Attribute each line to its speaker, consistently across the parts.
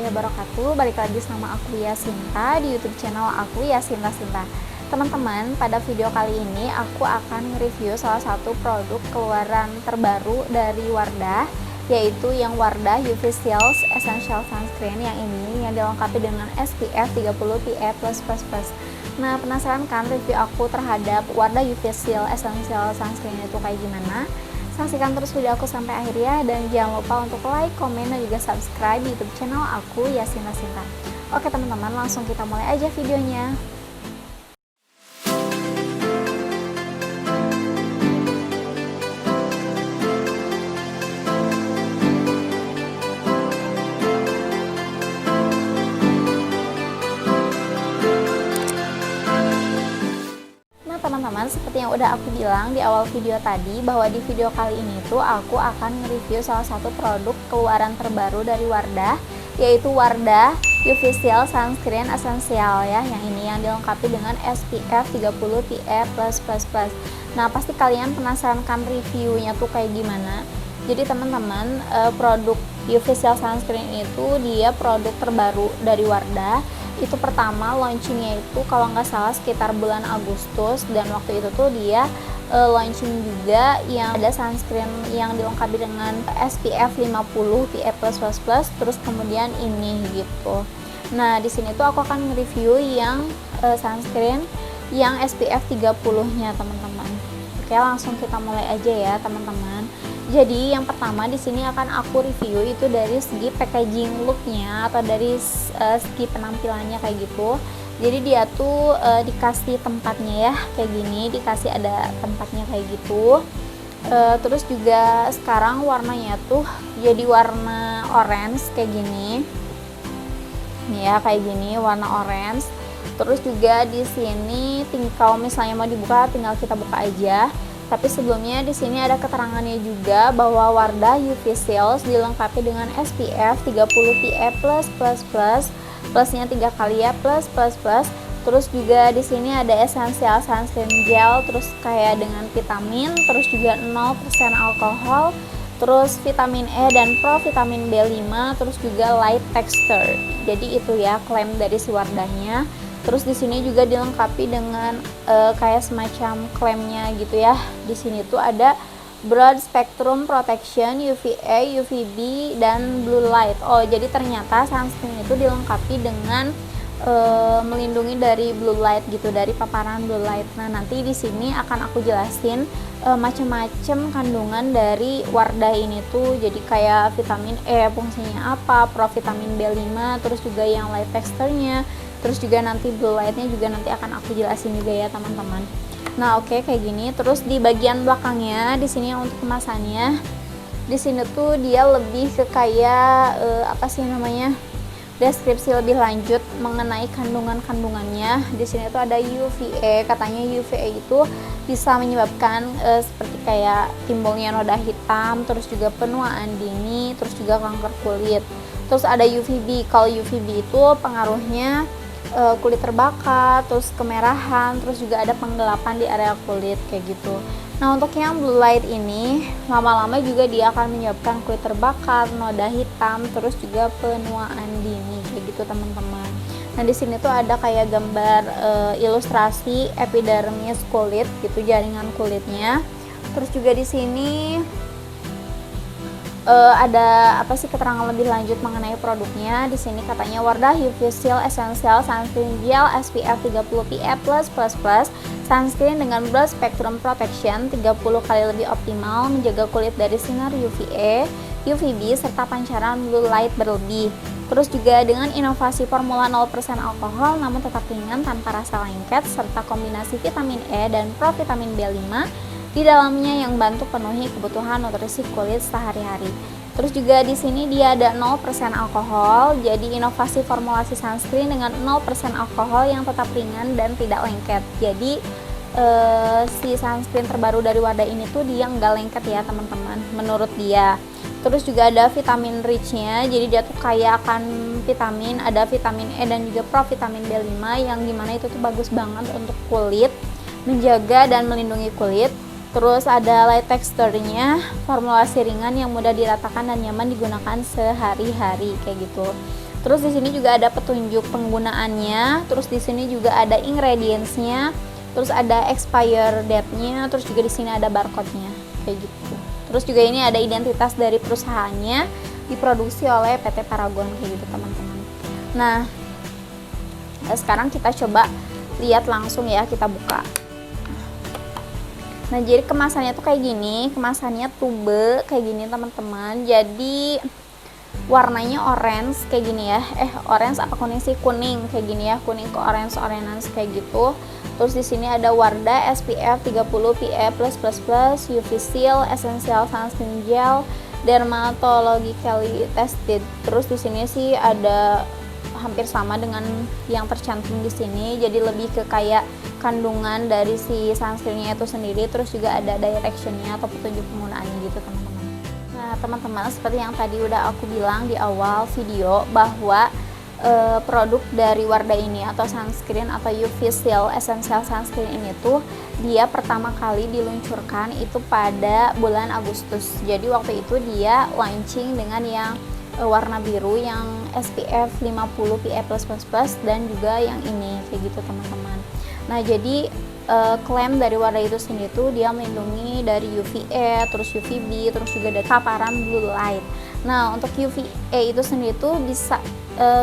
Speaker 1: wabarakatuh. Balik lagi sama aku Yasinta di YouTube channel aku Yasinta Sinta. Teman-teman, pada video kali ini aku akan nge-review salah satu produk keluaran terbaru dari Wardah, yaitu yang Wardah UV Shield Essential Sunscreen yang ini yang dilengkapi dengan SPF 30 PA+++. Nah, penasaran kan review aku terhadap Wardah UV Shield Essential Sunscreen itu kayak gimana? Saksikan terus video aku sampai akhir ya, dan jangan lupa untuk like, komen, dan juga subscribe di YouTube channel aku Yasinta Sinta. Oke teman-teman, langsung kita mulai aja videonya. Teman-teman, seperti yang udah aku bilang di awal video tadi, bahwa di video kali ini tuh aku akan nge-review salah satu produk keluaran terbaru dari Wardah, yaitu Wardah UV Shield Sunscreen Essential ya, yang ini yang dilengkapi dengan SPF 30 PA+++. Nah, pasti kalian penasaran kan reviewnya tuh kayak gimana. Jadi teman-teman, produk UV Shield Sunscreen itu dia produk terbaru dari Wardah. Itu pertama launchingnya itu kalau nggak salah sekitar bulan Agustus, dan waktu itu tuh dia launching juga yang ada sunscreen yang dilengkapi dengan SPF 50 PA+++, terus kemudian ini gitu. Nah, di sini tuh aku akan nge-review yang sunscreen yang SPF 30-nya teman-teman. Oke, langsung kita mulai aja ya teman-teman. Jadi yang pertama di sini akan aku review itu dari segi packaging looknya atau dari segi penampilannya kayak gitu. Jadi dia tuh dikasih tempatnya ya kayak gini, dikasih ada tempatnya kayak gitu. Terus juga sekarang warnanya tuh jadi warna orange kayak gini. Nih ya kayak gini warna orange. Terus juga di sini kalau misalnya mau dibuka tinggal kita buka aja. Tapi sebelumnya di sini ada keterangannya juga bahwa Wardah UV Shield dilengkapi dengan SPF 30 PA+++, plusnya 3 kali ya, plus. Terus juga di sini ada essential sunscreen gel, terus kayak dengan vitamin, terus juga 0% alkohol, terus vitamin E dan provitamin B5, terus juga light texture. Jadi itu ya klaim dari si Wardahnya. Terus di sini juga dilengkapi dengan kayak semacam klaimnya gitu ya. Di sini tuh ada broad spectrum protection UVA, UVB dan blue light. Oh, jadi ternyata sunscreen itu dilengkapi dengan melindungi dari blue light gitu, dari paparan blue light. Nah, nanti di sini akan aku jelasin macam-macam kandungan dari Wardah ini tuh. Jadi kayak vitamin E fungsinya apa, provitamin B5, terus juga yang light texture-nya. Terus juga nanti blue light-nya juga nanti akan aku jelasin juga ya teman-teman. Nah, oke kayak gini. Terus di bagian belakangnya di sini untuk kemasannya, di sini tuh dia lebih ke kayak apa sih namanya, deskripsi lebih lanjut mengenai kandungannya. Di sini tuh ada UVA, katanya UVA itu bisa menyebabkan seperti kayak timbulnya noda hitam, terus juga penuaan dini, terus juga kanker kulit. Terus ada UVB. Kalau UVB itu pengaruhnya kulit terbakar, terus kemerahan, terus juga ada penggelapan di area kulit kayak gitu. Nah, untuk yang blue light ini lama-lama juga dia akan menyebabkan kulit terbakar, noda hitam, terus juga penuaan dini kayak gitu teman-teman. Nah, di sini tuh ada kayak gambar ilustrasi epidermis kulit gitu, jaringan kulitnya. Terus juga di sini ada apa sih keterangan lebih lanjut mengenai produknya. Di sini katanya Wardah UV Shield Essential Sunscreen Gel SPF 30 PA+++, sunscreen dengan broad spectrum protection 30 kali lebih optimal, menjaga kulit dari sinar UVA, UVB serta pancaran blue light berlebih. Terus juga dengan inovasi formula 0% alkohol namun tetap ringan tanpa rasa lengket, serta kombinasi vitamin E dan provitamin B5 di dalamnya yang bantu penuhi kebutuhan nutrisi kulit sehari-hari. Terus juga di sini dia ada 0% alkohol, jadi inovasi formulasi sunscreen dengan 0% alkohol yang tetap ringan dan tidak lengket. Jadi si sunscreen terbaru dari Wardah ini tuh dia nggak lengket ya teman-teman, menurut dia. Terus juga ada vitamin rich-nya, jadi dia tuh kaya akan vitamin, ada vitamin E dan juga provitamin B5 yang dimana itu tuh bagus banget untuk kulit, menjaga dan melindungi kulit. Terus ada light texture-nya, formulasi ringan yang mudah diratakan dan nyaman digunakan sehari-hari kayak gitu. Terus di sini juga ada petunjuk penggunaannya, terus di sini juga ada ingredients-nya, terus ada expire date-nya, terus juga di sini ada barcode-nya kayak gitu. Terus juga ini ada identitas dari perusahaannya, diproduksi oleh PT Paragon kayak gitu teman-teman. Nah, sekarang kita coba lihat langsung ya, kita buka. Nah, jadi kemasannya tuh kayak gini, kemasannya tube kayak gini teman-teman. Jadi warnanya orange kayak gini ya, orange apa kuning sih, kuning kayak gini ya, kuning ke orange kayak gitu. Terus di sini ada Wardah SPF 30 PA+++, UV Seal, Essential Sunscreen Gel, Dermatologically Tested. Terus di sini sih ada hampir sama dengan yang tercantum di sini, jadi lebih ke kayak kandungan dari si sunscreennya itu sendiri. Terus juga ada directionnya atau petunjuk penggunaannya gitu teman-teman. Nah teman-teman, seperti yang tadi udah aku bilang di awal video bahwa produk dari Wardah ini atau sunscreen atau UV Seal Essential Sunscreen ini tuh dia pertama kali diluncurkan itu pada bulan Agustus. Jadi waktu itu dia launching dengan yang warna biru yang SPF 50 PA++, dan juga yang ini kayak gitu teman-teman. Nah jadi klaim dari Wardah itu sendiri tuh dia melindungi dari UVA, terus UVB, terus juga dari paparan blue light. Nah untuk UVA itu sendiri tuh bisa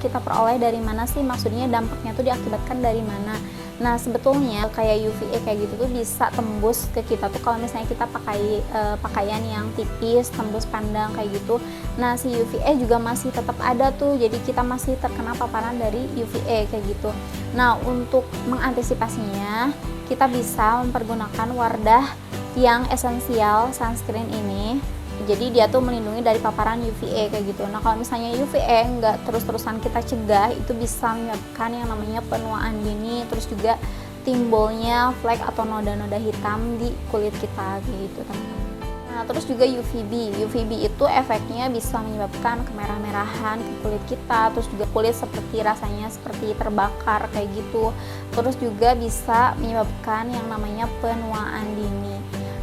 Speaker 1: kita peroleh dari mana sih, maksudnya dampaknya tuh diakibatkan dari mana. Nah sebetulnya kayak UVA kayak gitu tuh bisa tembus ke kita tuh kalau misalnya kita pakai pakaian yang tipis, tembus pandang kayak gitu. Nah si UVA juga masih tetap ada tuh, jadi kita masih terkena paparan dari UVA kayak gitu. Nah untuk mengantisipasinya kita bisa mempergunakan Wardah yang Essential Sunscreen ini. Jadi dia tuh melindungi dari paparan UVA kayak gitu. Nah kalau misalnya UVA nggak terus-terusan kita cegah, itu bisa menyebabkan yang namanya penuaan dini, terus juga timbulnya flek atau noda-noda hitam di kulit kita kayak gitu teman-teman. Nah terus juga UVB itu efeknya bisa menyebabkan kemerah-merahan ke kulit kita, terus juga kulit seperti rasanya seperti terbakar kayak gitu. Terus juga bisa menyebabkan yang namanya penuaan dini.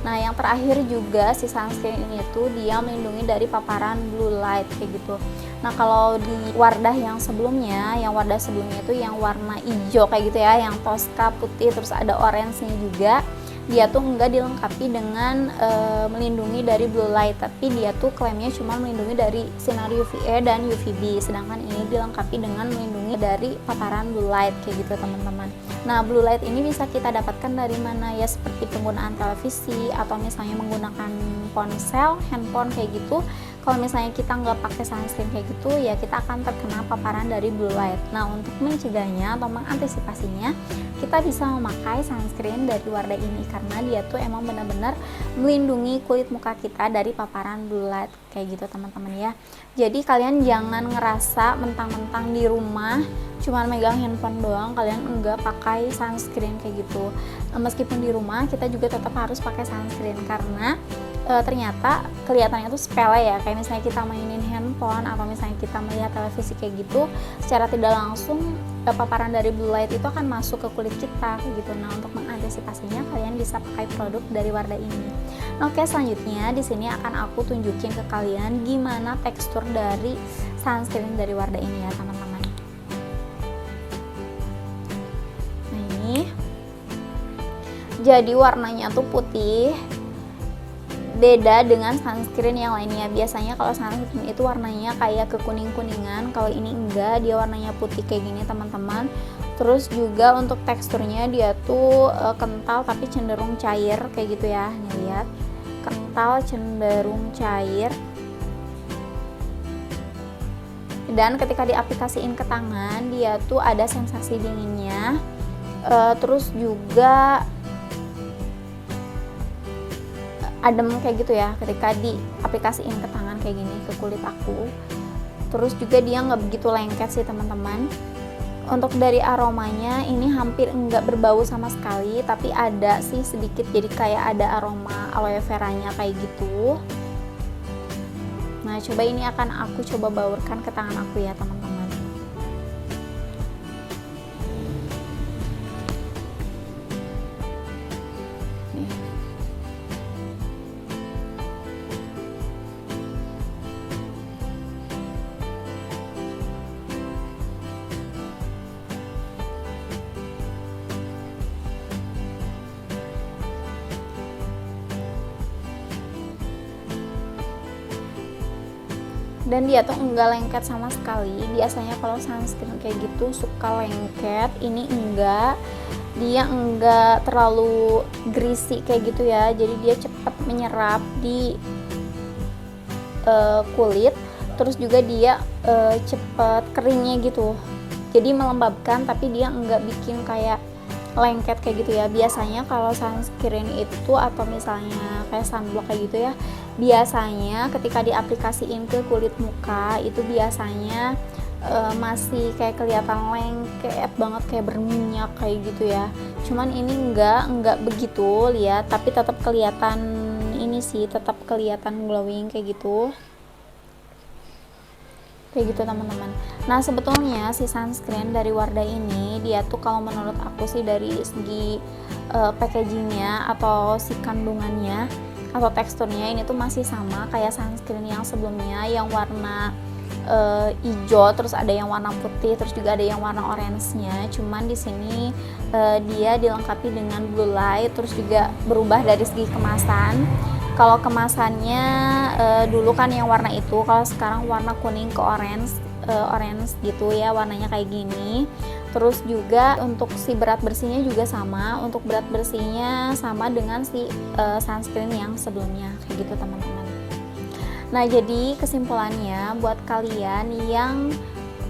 Speaker 1: Nah yang terakhir juga si sunscreen ini tuh dia melindungi dari paparan blue light kayak gitu. Nah kalau di Wardah yang sebelumnya, itu yang warna hijau kayak gitu ya, yang Tosca putih terus ada orange-nya juga, dia tuh enggak dilengkapi dengan melindungi dari blue light, tapi dia tuh klaimnya cuma melindungi dari sinar UVA dan UVB, sedangkan ini dilengkapi dengan melindungi dari paparan blue light kayak gitu teman-teman. Nah blue light ini bisa kita dapatkan dari mana ya, seperti penggunaan televisi atau misalnya menggunakan ponsel, handphone kayak gitu. Kalau misalnya kita nggak pakai sunscreen kayak gitu ya kita akan terkena paparan dari blue light. Nah untuk mencegahnya atau mengantisipasinya kita bisa memakai sunscreen dari Wardah ini karena dia tuh emang benar-benar melindungi kulit muka kita dari paparan blue light kayak gitu teman-teman ya. Jadi kalian jangan ngerasa mentang-mentang di rumah cuman megang handphone doang kalian enggak pakai sunscreen kayak gitu. Meskipun di rumah kita juga tetap harus pakai sunscreen karena ternyata kelihatannya tuh sepele ya, kayak misalnya kita mainin handphone atau misalnya kita melihat televisi kayak gitu, secara tidak langsung paparan dari blue light itu akan masuk ke kulit kita kayak gitu. Nah untuk mengantisipasinya kalian bisa pakai produk dari Wardah ini. Nah, oke, selanjutnya di sini akan aku tunjukin ke kalian gimana tekstur dari sunscreen dari Wardah ini ya teman-teman. Nah ini jadi warnanya tuh putih, beda dengan sunscreen yang lainnya. Biasanya kalau sunscreen itu warnanya kayak kekuning-kuningan, kalau ini enggak, dia warnanya putih kayak gini teman-teman. Terus juga untuk teksturnya dia tuh kental tapi cenderung cair kayak gitu ya. Nih lihat, kental cenderung cair. Dan ketika diaplikasiin ke tangan dia tuh ada sensasi dinginnya. Terus juga adem kayak gitu ya ketika diaplikasiin ke tangan kayak gini ke kulit aku. Terus juga dia nggak begitu lengket sih teman-teman. Untuk dari aromanya ini hampir enggak berbau sama sekali, tapi ada sih sedikit, jadi kayak ada aroma aloe veranya kayak gitu. Nah coba ini akan aku coba baurkan ke tangan aku ya teman-teman. dan dia tuh enggak lengket sama sekali. Biasanya kalau sunscreen kayak gitu suka lengket, ini enggak, dia enggak terlalu greasy kayak gitu ya, jadi dia cepat menyerap di kulit, terus juga dia cepat keringnya gitu, jadi melembabkan tapi dia enggak bikin kayak lengket kayak gitu ya. Biasanya kalau sunscreen itu atau misalnya kayak sunblock kayak gitu ya, biasanya ketika diaplikasiin ke kulit muka itu biasanya masih kayak kelihatan lengket banget, kayak berminyak kayak gitu ya. Cuman ini enggak begitu, lihat, tapi tetap kelihatan ini sih, tetap kelihatan glowing kayak gitu teman-teman. Nah sebetulnya si sunscreen dari Wardah ini dia tuh kalau menurut aku sih dari segi packagingnya atau si kandungannya atau teksturnya ini tuh masih sama kayak sunscreen yang sebelumnya yang warna hijau, terus ada yang warna putih, terus juga ada yang warna orange-nya. Cuman di sini dia dilengkapi dengan blue light, terus juga berubah dari segi kemasan. Kalau kemasannya dulu kan yang warna itu, kalau sekarang warna kuning ke orange gitu ya, warnanya kayak gini. Terus juga untuk si berat bersihnya juga sama, untuk berat bersihnya sama dengan si sunscreen yang sebelumnya kayak gitu teman-teman. Nah jadi kesimpulannya buat kalian yang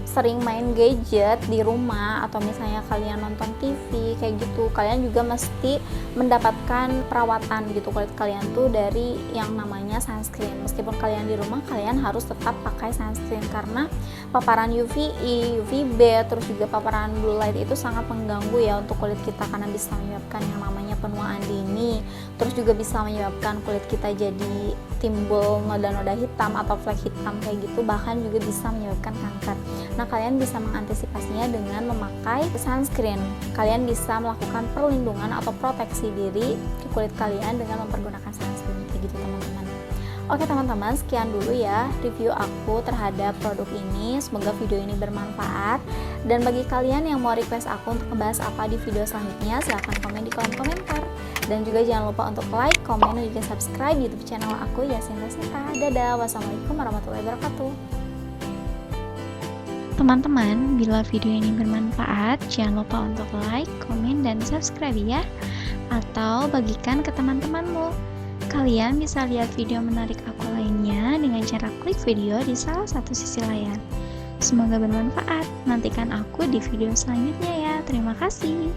Speaker 1: sering main gadget di rumah atau misalnya kalian nonton TV kayak gitu, kalian juga mesti mendapatkan perawatan gitu kulit kalian tuh dari yang namanya sunscreen. Meskipun kalian di rumah, kalian harus tetap pakai sunscreen karena paparan UVA, UVB, terus juga paparan blue light itu sangat mengganggu ya untuk kulit kita karena bisa menyebabkan yang namanya penuaan dini, terus juga bisa menyebabkan kulit kita jadi timbul noda-noda hitam atau flek hitam kayak gitu, bahkan juga bisa menyebabkan kanker. Nah kalian bisa mengantisipasinya dengan memakai sunscreen. Kalian bisa melakukan perlindungan atau proteksi diri ke kulit kalian dengan mempergunakan sunscreen kayak gitu teman-teman. Oke teman-teman, sekian dulu ya review aku terhadap produk ini. Semoga video ini bermanfaat. Dan bagi kalian yang mau request aku untuk ngebahas apa di video selanjutnya, silahkan komen di kolom komentar. Dan juga jangan lupa untuk like, komen, dan juga subscribe YouTube channel aku Yasin Resnita. Dadah, wassalamualaikum warahmatullahi wabarakatuh. Teman-teman, bila video ini bermanfaat, jangan lupa untuk like, komen, dan subscribe ya. Atau bagikan ke teman-temanmu. Kalian bisa lihat video menarik aku lainnya dengan cara klik video di salah satu sisi layar. Semoga bermanfaat. Nantikan aku di video selanjutnya ya. Terima kasih.